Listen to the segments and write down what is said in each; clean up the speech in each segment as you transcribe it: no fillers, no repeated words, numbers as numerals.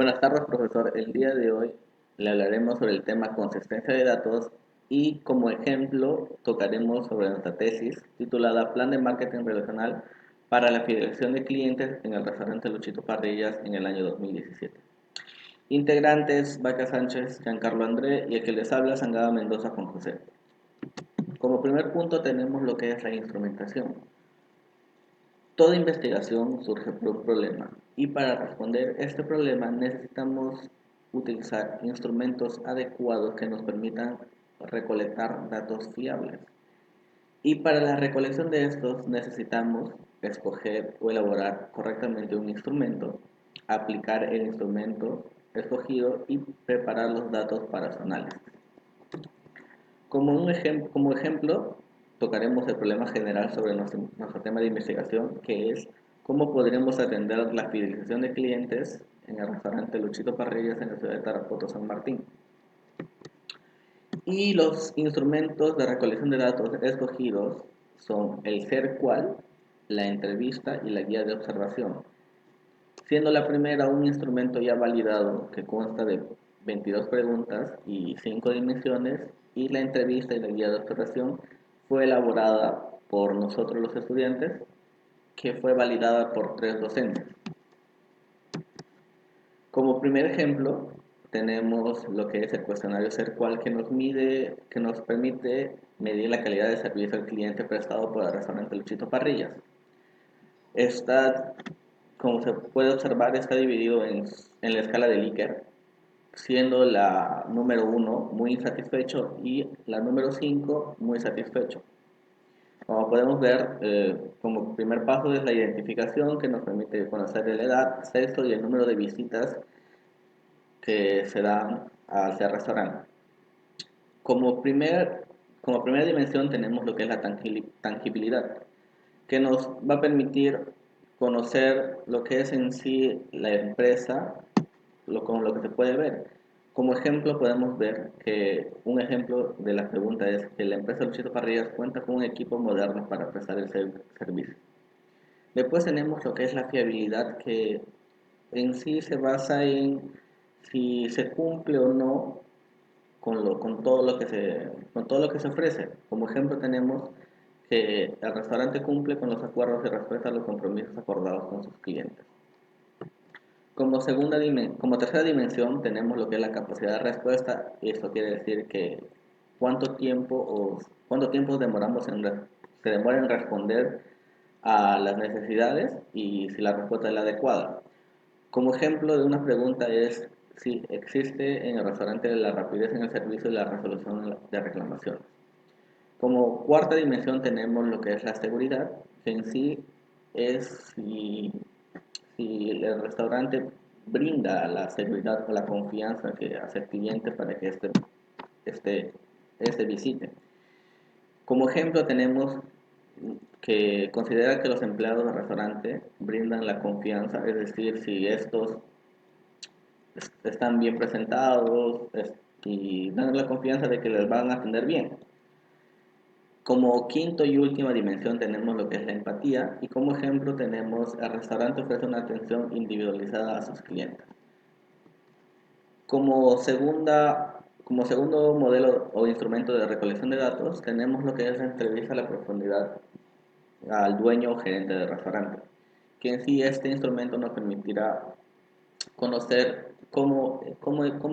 Buenas tardes, profesor. El día de hoy le hablaremos sobre el tema consistencia de datos y como ejemplo tocaremos sobre nuestra tesis titulada Plan de Marketing Relacional para la fidelización de clientes en el restaurante Luchito Parrillas en el año 2017. Integrantes, Vaca Sánchez, Giancarlo André y el que les habla, Sangada Mendoza Juan José. Como primer punto tenemos lo que es la instrumentación. Toda investigación surge por un problema y para responder este problema necesitamos utilizar instrumentos adecuados que nos permitan recolectar datos fiables. Y para la recolección de estos necesitamos escoger o elaborar correctamente un instrumento, aplicar el instrumento escogido y preparar los datos para su análisis. Como ejemplo, tocaremos el problema general sobre nuestro tema de investigación, que es cómo podremos atender la fidelización de clientes en el restaurante Luchito Parrillas en la ciudad de Tarapoto, San Martín. Y los instrumentos de recolección de datos escogidos son el ser cual, la entrevista y la guía de observación, siendo la primera un instrumento ya validado que consta de 22 preguntas y 5 dimensiones, y la entrevista y la guía de observación fue elaborada por nosotros los estudiantes, que fue validada por 3 docentes. Como primer ejemplo, tenemos lo que es el cuestionario SERCUAL que nos permite medir la calidad de servicio al cliente prestado por el restaurante Luchito Parrillas. Está, como se puede observar, está dividido en la escala de Likert, siendo la número 1 muy insatisfecho y la número 5 muy satisfecho. Como podemos ver, como primer paso es la identificación, que nos permite conocer la edad, sexo y el número de visitas que se dan hacia el restaurante. Como, primer, como primera dimensión tenemos lo que es la tangibilidad, que nos va a permitir conocer lo que es en sí la empresa, con lo que se puede ver. Como ejemplo podemos ver que un ejemplo de la pregunta es que la empresa Luchito Parrillas cuenta con un equipo moderno para prestar el servicio. Después tenemos lo que es la fiabilidad, que en sí se basa en si se cumple o no con todo lo que se ofrece. Como ejemplo tenemos que el restaurante cumple con los acuerdos y respeta los compromisos acordados con sus clientes. Como tercera dimensión tenemos lo que es la capacidad de respuesta, y esto quiere decir que cuánto tiempo se demora en responder a las necesidades y si la respuesta es la adecuada. Como ejemplo de una pregunta es si existe en el restaurante la rapidez en el servicio y la resolución de reclamaciones. Como cuarta dimensión tenemos lo que es la seguridad, que en sí es si el restaurante brinda la seguridad o la confianza que hace el cliente para que este, este visite. Como ejemplo tenemos que considera que los empleados del restaurante brindan la confianza, es decir, si estos están bien presentados y dan la confianza de que les van a atender bien. Como quinto y última dimensión tenemos lo que es la empatía, y como ejemplo tenemos el restaurante ofrece una atención individualizada a sus clientes. Como, como segundo modelo o instrumento de recolección de datos tenemos lo que es la entrevista a la profundidad al dueño o gerente del restaurante, que en sí este instrumento nos permitirá conocer cómo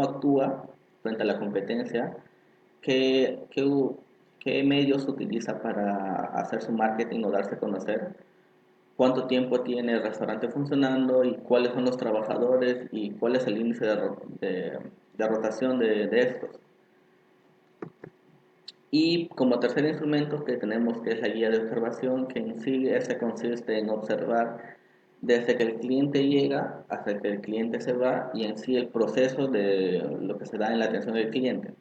actúa frente a la competencia, qué, qué, qué medios utiliza para hacer su marketing o darse a conocer, cuánto tiempo tiene el restaurante funcionando y cuáles son los trabajadores y cuál es el índice de rotación de estos. Y como tercer instrumento que tenemos, que es la guía de observación, que en sí ese consiste en observar desde que el cliente llega hasta que el cliente se va, y en sí el proceso de lo que se da en la atención del cliente.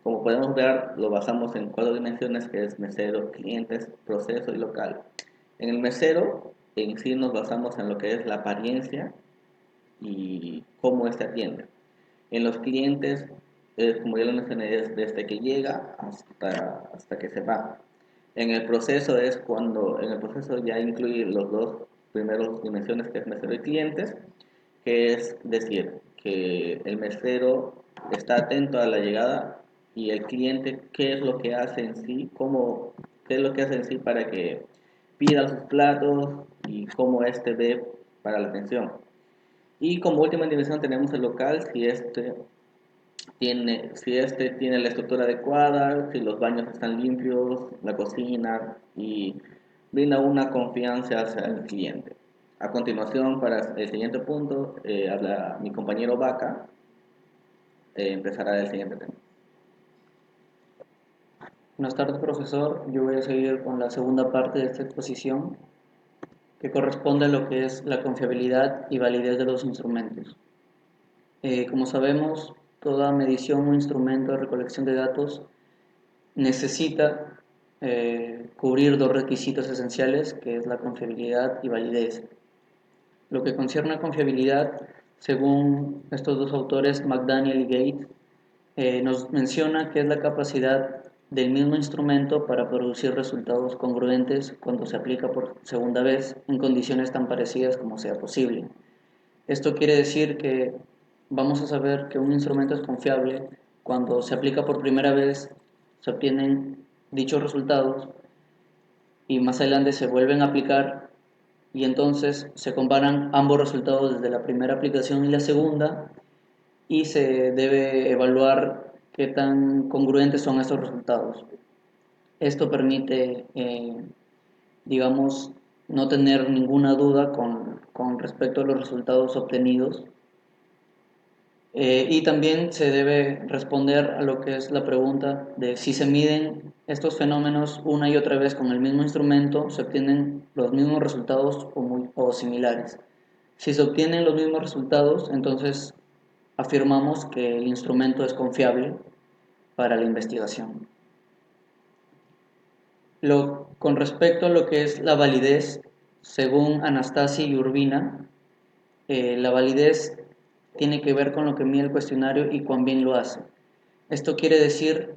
Como podemos ver, lo basamos en 4 dimensiones, que es mesero, clientes, proceso y local. En el mesero en sí nos basamos en lo que es la apariencia y cómo éste atiende. En los clientes, como ya lo mencioné, es desde que llega hasta que se va. En el proceso ya incluye los dos primeros dimensiones, que es mesero y clientes, que es decir, que el mesero está atento a la llegada y el cliente qué es lo que hace en sí, qué es lo que hace en sí para que pida sus platos y cómo este ve para la atención. Y como última dimensión tenemos el local, si este tiene la estructura adecuada, si los baños están limpios, la cocina y brinda una confianza hacia el cliente. A continuación, para el siguiente punto, habla mi compañero Vaca, empezará el siguiente tema. Buenas tardes, profesor. Yo voy a seguir con la segunda parte de esta exposición, que corresponde a lo que es la confiabilidad y validez de los instrumentos. Como sabemos, toda medición o instrumento de recolección de datos necesita cubrir dos requisitos esenciales, que es la confiabilidad y validez. Lo que concierne a confiabilidad, según estos dos autores, McDaniel y Gates, nos menciona que es la capacidad del mismo instrumento para producir resultados congruentes cuando se aplica por segunda vez en condiciones tan parecidas como sea posible. Esto quiere decir que vamos a saber que un instrumento es confiable cuando se aplica por primera vez, se obtienen dichos resultados y más adelante se vuelven a aplicar y entonces se comparan ambos resultados desde la primera aplicación y la segunda y se debe evaluar qué tan congruentes son estos resultados. Esto permite, digamos, no tener ninguna duda con respecto a los resultados obtenidos. Y también se debe responder a lo que es la pregunta de si se miden estos fenómenos una y otra vez con el mismo instrumento, se obtienen los mismos resultados o similares. Si se obtienen los mismos resultados, entonces afirmamos que el instrumento es confiable para la investigación. Con respecto a lo que es la validez, según Anastasi y Urbina, la validez tiene que ver con lo que mide el cuestionario y cuán bien lo hace. Esto quiere decir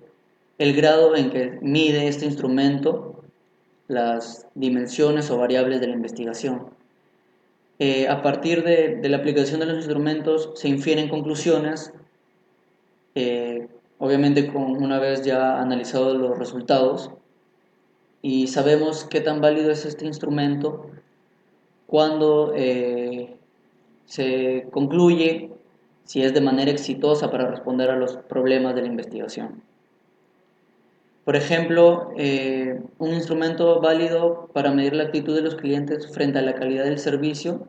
el grado en que mide este instrumento las dimensiones o variables de la investigación. A partir de la aplicación de los instrumentos se infieren conclusiones, eh, obviamente una vez ya analizados los resultados, y sabemos qué tan válido es este instrumento cuando se concluye si es de manera exitosa para responder a los problemas de la investigación. Por ejemplo, un instrumento válido para medir la actitud de los clientes frente a la calidad del servicio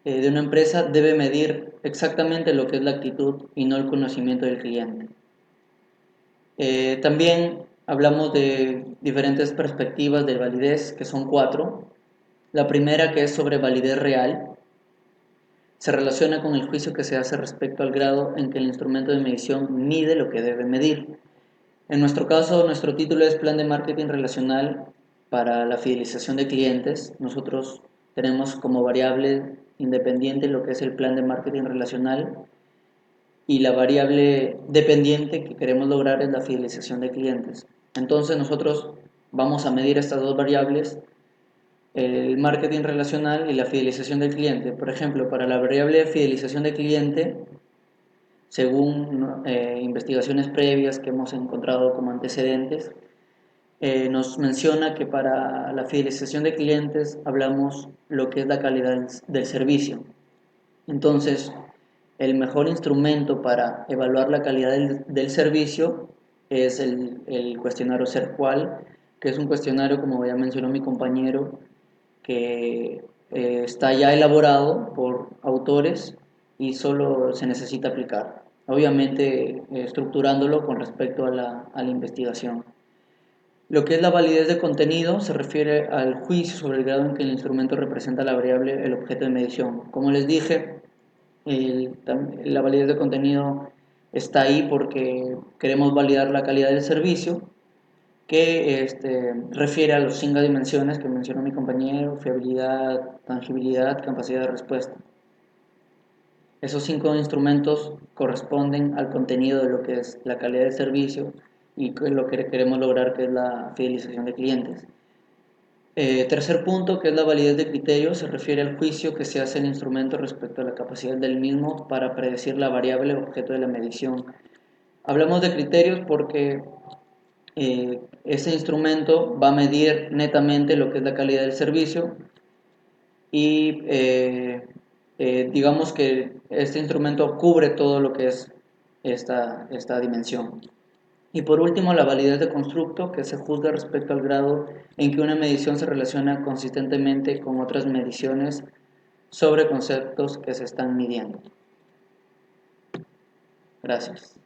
de una empresa debe medir exactamente lo que es la actitud y no el conocimiento del cliente. También hablamos de diferentes perspectivas de validez, que son 4. La primera, que es sobre validez real, se relaciona con el juicio que se hace respecto al grado en que el instrumento de medición mide lo que debe medir. En nuestro caso, nuestro título es Plan de Marketing Relacional para la Fidelización de Clientes. Nosotros tenemos como variable independiente lo que es el plan de marketing relacional y la variable dependiente que queremos lograr es la fidelización de clientes. Entonces nosotros vamos a medir estas dos variables, el marketing relacional y la fidelización del cliente. Por ejemplo, para la variable de fidelización de cliente, según investigaciones previas que hemos encontrado como antecedentes, nos menciona que para la fidelización de clientes hablamos lo que es la calidad del servicio. Entonces, el mejor instrumento para evaluar la calidad del servicio es el cuestionario CERQUAL, que es un cuestionario, como ya mencionó mi compañero, que está ya elaborado por autores y solo se necesita aplicar. Obviamente, estructurándolo con respecto a la investigación. Lo que es la validez de contenido se refiere al juicio sobre el grado en que el instrumento representa la variable, el objeto de medición. Como les dije, la validez de contenido está ahí porque queremos validar la calidad del servicio, que refiere a las 5 dimensiones que mencionó mi compañero: fiabilidad, tangibilidad, capacidad de respuesta. Esos 5 instrumentos corresponden al contenido de lo que es la calidad del servicio y lo que queremos lograr, que es la fidelización de clientes. Tercer punto, que es la validez de criterios, se refiere al juicio que se hace el instrumento respecto a la capacidad del mismo para predecir la variable objeto de la medición. Hablamos de criterios porque ese instrumento va a medir netamente lo que es la calidad del servicio y digamos que este instrumento cubre todo lo que es esta dimensión. Y por último, la validez de constructo, que se juzga respecto al grado en que una medición se relaciona consistentemente con otras mediciones sobre conceptos que se están midiendo. Gracias.